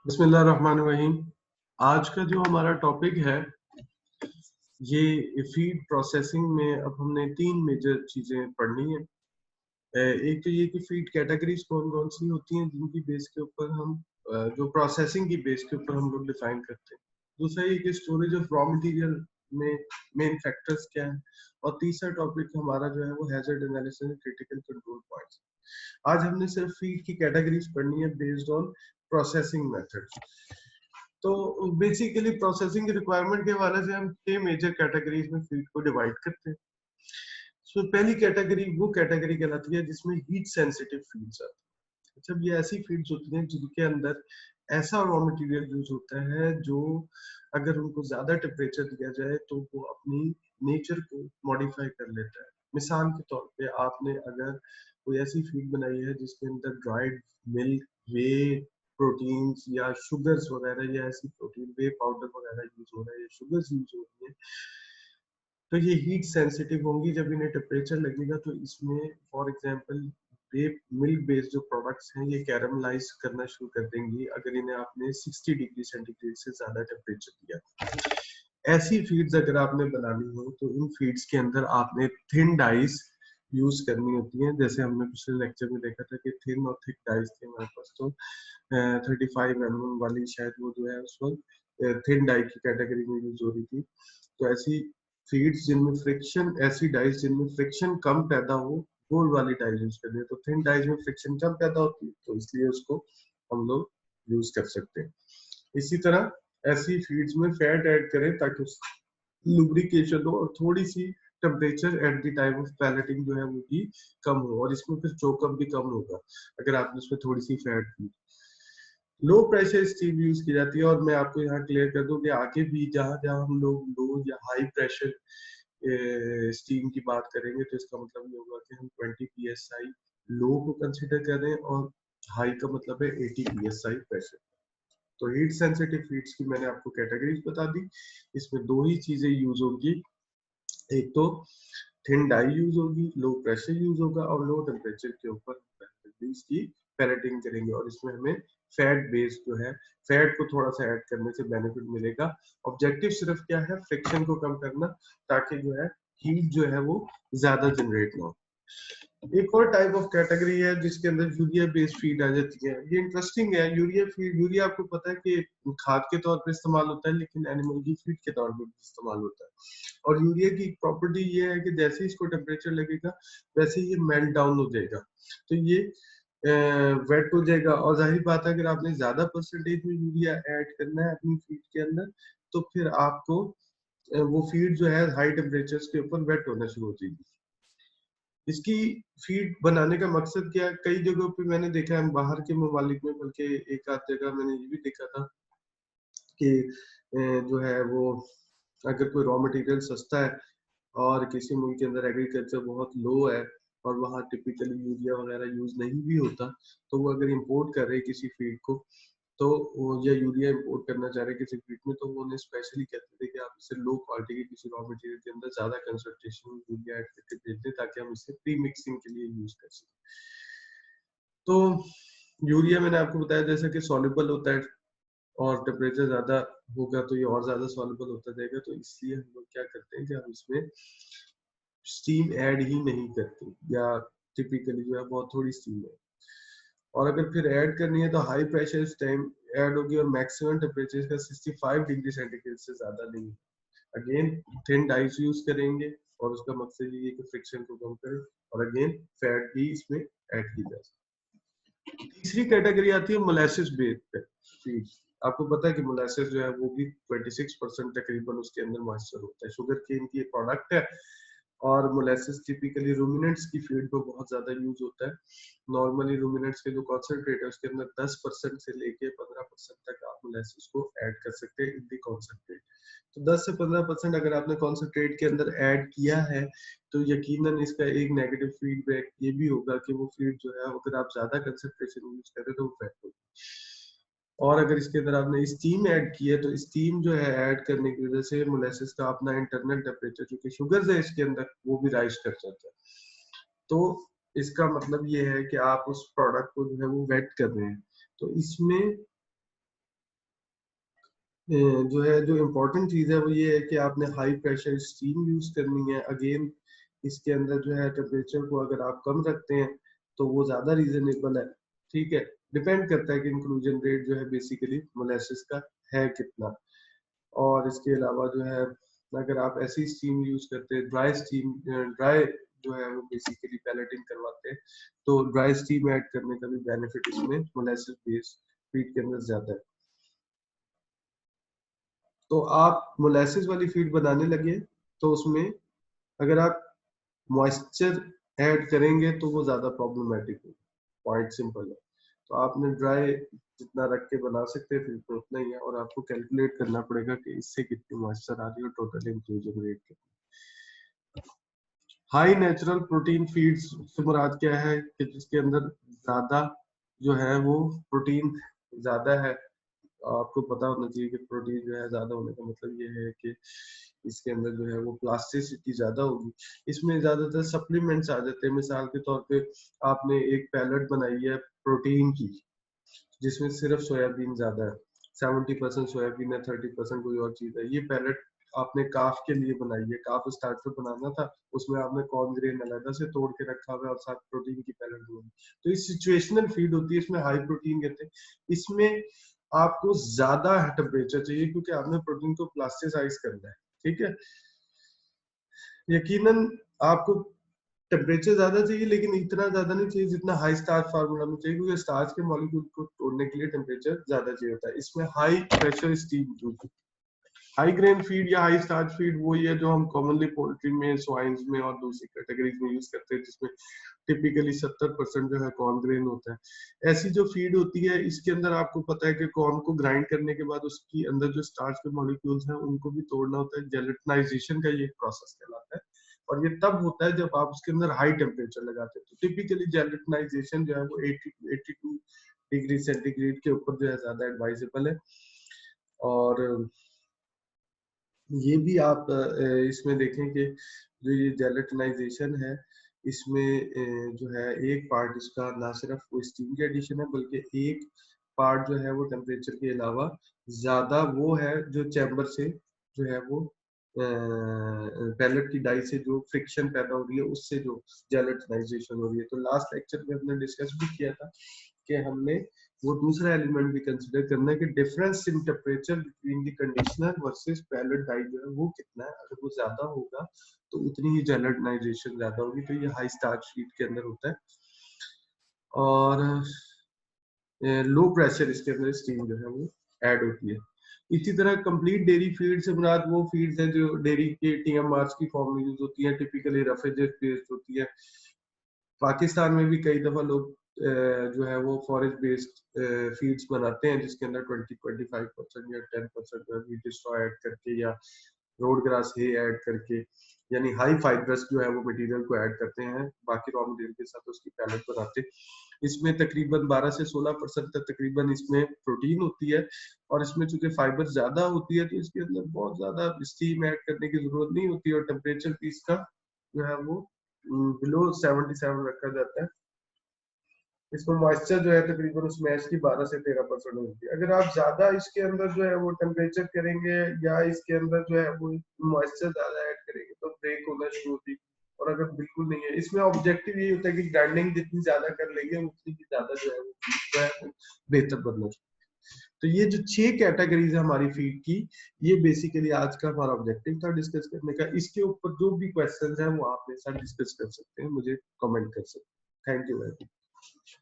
बिस्मिल्लाहिर्रहमानिर्रहीम। आज का जो हमारा टॉपिक है ये फीड प्रोसेसिंग में अब हमने 3 मेजर चीजें पढ़नी है। एक तो ये कि फीड कैटेगरीज कौन-कौन सी होती हैं जिनकी बेस के ऊपर हम जो प्रोसेसिंग की बेस के ऊपर हम लोग डिफाइन करते हैं। दूसरा ये कि स्टोरेज ऑफ रॉ मटेरियल में मेन फैक्टर्स क्या हैं, और तीसरा टॉपिक हमारा जो है वो hazard analysis and critical control points. आज हमने सिर्फ फीड की कैटेगरीज पढ़नी है बेस्ड ऑन प्रोसेसिंग मेथड्स। तो बेसिकली प्रोसेसिंग की रिक्वायरमेंट के हवाले से हम 6 मेजर कैटेगरीज में फीड को डिवाइड करते हैं। सो पहली कैटेगरी वो कैटेगरी कहलाती है जिसमें हीट सेंसिटिव फीड्स आती है। अच्छा, ये ऐसी फीड्स होती हैं जिनके अंदर ऐसा रॉ मटेरियल यूज होता है जो अगर उनको ज्यादा टेम्परेचर दिया जाए तो वो अपनी नेचर को मॉडिफाई कर लेता है। मिसाल के तौर पे आपने अगर कोई ऐसी फीड बनाई है जिसके अंदर ड्राइड मिल्क, वे प्रोटीन्स या शुगर्स वगैरह या ऐसी प्रोटीन वे पाउडर वगैरह यूज हो रहा है या शुगर्स यूज हो रही है, तो ये हीट सेंसिटिव होंगी। जब इन्हें टेम्परेचर लगेगा तो इसमें फॉर एग्जांपल मिल्क बेस्ड जो प्रोडक्ट्स हैं ये कैरमलाइज करना शुरू कर देंगी अगर इन्हें आपने 60 डिग्री सेंटीग्रेड से ज्यादा टेम्परेचर दिया। ऐसी फीड्स अगर आपने बनानी हो तो इन फीड्स के अंदर आपने थिन डाइस यूज करनी होती है। जैसे हमने पिछले लेक्चर में देखा था कि थिन और थिक डाइस थी हमारे पास, तो 35 mm वाली शायद वो जो है उस वक्त थिन डाई की कैटेगरी में यूज हो रही थी। तो ऐसी फीड्स जिनमें फ्रिक्शन, ऐसी डाइस जिनमें फ्रिक्शन कम पैदा हो, गोल वाली डाइस यूज करनी है। तो थिन डाइस में फ्रिक्शन कम पैदा होती है तो इसलिए उसको हम लोग यूज कर सकते हैं। इसी तरह ऐसी फीड्स में फैट ऐड करें ताकि लुब्रिकेशन हो और थोड़ी सी temperature at the time of pelleting जो है वो भी कम हो, और इसमें फिर चोकअप भी कम होगा अगर आपने उसमें थोड़ी सी फैट दी। लो प्रेशर स्टीम यूज की जाती है, और मैं आपको यहाँ क्लियर कर दूं कि आगे भी जहां जहां हम लोग लो या हाई प्रेशर स्टीम की बात करेंगे तो इसका मतलब ये होगा कि हम 20 psi लो को कंसिडर कर रहे हैं और हाई का मतलब है 80 psi प्रेशर। तो हीट सेंसिटिव फीड्स की मैंने आपको कैटेगरीज बता दी। इसमें दो ही चीजें यूज होगी, एक तो थिन डाई यूज होगी, लो प्रेशर यूज होगा, और लो टेम्परेचर के ऊपर इसकी पैलेटिंग करेंगे। और इसमें हमें फैट बेस जो है, फैट को थोड़ा सा ऐड करने से बेनिफिट मिलेगा। ऑब्जेक्टिव सिर्फ क्या है, फ्रिक्शन को कम करना, ताकि जो है हीट जो है वो ज्यादा जनरेट ना हो। एक और टाइप ऑफ कैटेगरी है जिसके अंदर यूरिया बेस्ड फीड आ जाती है। ये इंटरेस्टिंग है। यूरिया फीड, यूरिया आपको पता है कि खाद के तौर पे इस्तेमाल होता है लेकिन एनिमल की फीड के तौर पे भी इस्तेमाल होता है। और यूरिया की प्रॉपर्टी ये है कि जैसे ही इसको टेम्परेचर लगेगा वैसे ही ये मेल्ट डाउन हो जाएगा, तो ये वेट हो जाएगा। और जाहिर बात है अगर आपने ज्यादा परसेंटेज में यूरिया ऐड करना है अपनी फीड के अंदर तो फिर आपको वो फीड जो है हाई टेम्परेचर के ऊपर वेट होना शुरू हो जाएगी। इसकी फीड बनाने का मकसद क्या है, कई जगहों पे मैंने देखा है बाहर के ममालिक में, बल्कि एक आध जगह मैंने ये भी देखा था कि जो है वो अगर कोई रॉ मटेरियल सस्ता है और किसी मुल्क के अंदर एग्रीकल्चर बहुत लो है और वहाँ टिपिकली यूरिया वगैरह यूज नहीं भी होता, तो वो अगर इंपोर्ट कर रहे हैं किसी फीड को, तो वो या यूरिया इंपोर्ट करना चाह रहे हैं किसी फीड में, तो वो उन्हें स्पेशली कहते थे कि आप इसे लो क्वालिटी के किसी रॉ मटेरियल के अंदर ज्यादा कंसंट्रेशन यूरिया ऐड करके भेज दें ताकि हम इसे प्री मिक्सिंग के लिए यूज कर सकें। तो यूरिया मैंने आपको बताया जैसा कि सॉल्युबल होता है, और टेम्परेचर ज्यादा होगा तो ये और ज्यादा सॉल्युबल होता जाएगा, तो इसलिए हम लोग क्या करते हैं कि हम इसमें स्टीम ऐड ही नहीं करते, या टिपिकली जो है बहुत थोड़ी स्टीम है। और अगर फिर ऐड करनी है तो हाई प्रेशर इस टाइम ऐड होगी, और मैक्सिमम टेम्परेचर का 65 डिग्री सेंटीग्रेड से ज्यादा नहीं। अगेन थिन डाइस यूज करेंगे और उसका मकसद ये है कि फ्रिक्शन को कम करें, और अगेन फैट भी इसमें ऐड की जा सकती है। तीसरी कैटेगरी आती है मोलेसिस बेस्ड फीड। आपको पता है कि मोलेसिस जो है वो भी 26% तकरीबन उसके अंदर मॉइस्चर होता है। शुगर केन की प्रोडक्ट है, और मोलेसिस टिपिकली रूमिनेंट्स की फीड में बहुत ज्यादा यूज होता है। नॉर्मली रूमिनेंट्स के जो कॉन्सेंट्रेट है उसके अंदर 10% से लेके 15% तक आप मोलेसिस को ऐड कर सकते हैं इन दी कॉन्सेंट्रेट। तो 10 से 15% अगर आपने कॉन्सेंट्रेट के अंदर ऐड किया है तो यकीनन इसका एक नेगेटिव फीडबैक ये भी होगा कि वो फीड जो है अगर आप ज्यादा कंसेंट्रेशन यूज करें तो वो फैट होगी। और अगर इसके अंदर आपने स्टीम ऐड की है तो स्टीम जो है ऐड करने की वजह से मोलेसिस का अपना इंटरनल टेम्परेचर, जो कि शुगर है इसके अंदर, वो भी राइज कर जाता है। तो इसका मतलब ये है कि आप उस प्रोडक्ट को जो है वो वेट कर रहे हैं। तो इसमें जो है जो इम्पोर्टेंट चीज है वो ये है कि आपने हाई प्रेशर स्टीम यूज करनी है। अगेन इसके अंदर जो है टेम्परेचर को अगर आप कम रखते हैं तो वो ज्यादा रीजनेबल है, ठीक है। डिपेंड करता है कि इंक्लूजन रेट जो है बेसिकली मोलेसिस का है कितना। और इसके अलावा जो है अगर आप ऐसी स्टीम यूज करते हैं ड्राई स्टीम, ड्राई जो है वो बेसिकली पैलेटिंग करवाते हैं, तो ड्राई स्टीम ऐड करने का भी बेनिफिट इसमें मोलेसिस बेस्ड फीड के अंदर ज्यादा है। तो आप मोलेसिस वाली फीड बनाने लगे तो उसमें अगर आप मॉइस्चर ऐड करेंगे तो वो ज्यादा प्रॉब्लमेटिक है, पॉइंट सिंपल है। तो आपने ड्राई जितना रख के बना सकते हैं फिर तो उतना ही है, और आपको कैलकुलेट करना पड़ेगा कि इससे कितनी मॉइस्चर आ रही है टोटल इंक्लूजन रेट के। हाई नेचुरल प्रोटीन फीड्स से मुराद क्या है कि जिसके अंदर ज्यादा जो है वो प्रोटीन ज्यादा है। आपको पता होना चाहिए कि प्रोटीन जो है ज्यादा होने का मतलब ये है कि इसके अंदर जो है वो प्लास्टिसिटी ज्यादा होगी। इसमें ज्यादातर सप्लीमेंट्स आ जाते हैं। मिसाल के तौर पे आपने एक पैलेट बनाई है प्रोटीन की जिसमें सिर्फ सोयाबीन ज्यादा है, 70% सोयाबीन है, 30% कोई और चीज है। ये पैलेट आपने काफ के लिए बनाई है, काफ स्टार्टर बनाना था, उसमें आपने कॉर्न ग्रेन अलग से तोड़ के रखा हुआ है और साथ प्रोटीन की पैलेट बनाई। तो ये सिचुएशनल फीड होती है, इसमें हाई प्रोटीन कहते हैं। इसमें आपको ज्यादा टेम्परेचर चाहिए क्योंकि आपने प्रोटीन को प्लास्टिसाइज करना है, ठीक है। यकीनन आपको टेम्परेचर ज्यादा चाहिए लेकिन इतना ज्यादा नहीं चाहिए जितना हाई स्टार्च फार्मूला में चाहिए, क्योंकि स्टार्च के मॉलिक्यूल को तोड़ने के लिए टेम्परेचर ज्यादा चाहिए होता है। इसमें high pressure steam use. High grain feed या हाई स्टार्च फीड वही है जो हम कॉमनली पोल्ट्री में, स्वाइन्स में और दूसरी कैटेगरीज में यूज करते हैं, जिसमें टिपिकली 70% जो है कॉर्न ग्रेन होता है। ऐसी जो फीड होती है इसके अंदर आपको पता है कि कॉर्न को ग्राइंड करने के बाद उसके अंदर जो स्टार्च के मॉलिक्यूल्स हैं उनको भी तोड़ना होता है। जेलेटिनाइजेशन का ये प्रोसेस कहलाता है, और ये तब होता है जब आप उसके अंदर हाई टेम्परेचर लगाते हैं। तो टिपिकली जेलेटिनाइजेशन जो है वो 82 डिग्री सेंटीग्रेड के ऊपर जो है ज्यादा एडवाइजेबल है। और ये भी आप इसमें देखें कि जो ये जेलेटिनाइजेशन है इसमें जो है एक पार्ट इसका ना सिर्फ कोई स्टीम की एडिशन है बल्कि एक पार्ट जो है वो टेम्परेचर के अलावा ज्यादा वो है जो चैम्बर से जो है वो पैलेट की डाई से जो फ्रिक्शन पैदा हो रही है उससे जो जेलेटिनाइजेशन हो रही है। तो लास्ट लेक्चर में हमने डिस्कस भी किया था कि हमने वो दूसरा एलिमेंट भी कंसीडर करना है कि difference in temperature between the conditioner versus pellet die जो है वो कितना है। अगर वो ज्यादा होगा तो उतनी ही जेलेटिनाइजेशन ज्यादा होगी, तो ये हाई स्टार्च फीड के अंदर होता है। और लो प्रेशर इसके अंदर स्टीम जो है वो ऐड होती है। इसी तरह कंप्लीट डेयरी फीड से मुराद वो फीड्स हैं जो डेयरी के टीएमआरस की फॉर्म में यूज होती है, टिपिकली रफेजेस बेस्ड होती है। पाकिस्तान में भी कई दफा लोग जो है वो फॉरेस्ट बेस्ड फीड्स बनाते हैं जिसके अंदर 20-25% या 10% जो है वीट स्ट्रॉ ऐड करके या रोड ग्रास हे ऐड करके, यानी हाई फाइब्रस जो है वो मटेरियल को ऐड करते हैं बाकी रॉ मटेरियल के साथ उसकी पैलेट बनाते हैं। इसमें तकरीबन 12 से 16% तक तकरीबन इसमें प्रोटीन होती है, और इसमें चूंकि फाइबर ज्यादा होती है तो इसके अंदर बहुत ज्यादा स्टीम ऐड करने की जरूरत नहीं होती, और टेम्परेचर भी इसका जो है वो बिलो 77 रखा जाता है। इसमें मॉइस्चर जो है तकरीबन उस मैच की 12 से 13% होती है। अगर आप ज्यादा इसके अंदर जो है वो टेम्परेचर करेंगे या इसके अंदर जो है वो मॉइस्चर ज्यादा ऐड करेंगे तो ब्रेक होना शुरू होती। और अगर बिल्कुल नहीं है, इसमें ऑब्जेक्टिव ये होता है कि ग्राइंडिंग जितनी ज्यादा कर लेंगे उतनी ही ज्यादा जो है वो जो है वो बेहतर बनना चाहिए। तो ये जो 6 कैटेगरीज है हमारी फीड की, ये बेसिकली आज का हमारा ऑब्जेक्टिव था डिस्कस करने का। इसके ऊपर जो भी क्वेश्चंस हैं वो आप मेरे साथ डिस्कस कर सकते हैं, मुझे कमेंट कर सकते हैं। Thank you very much.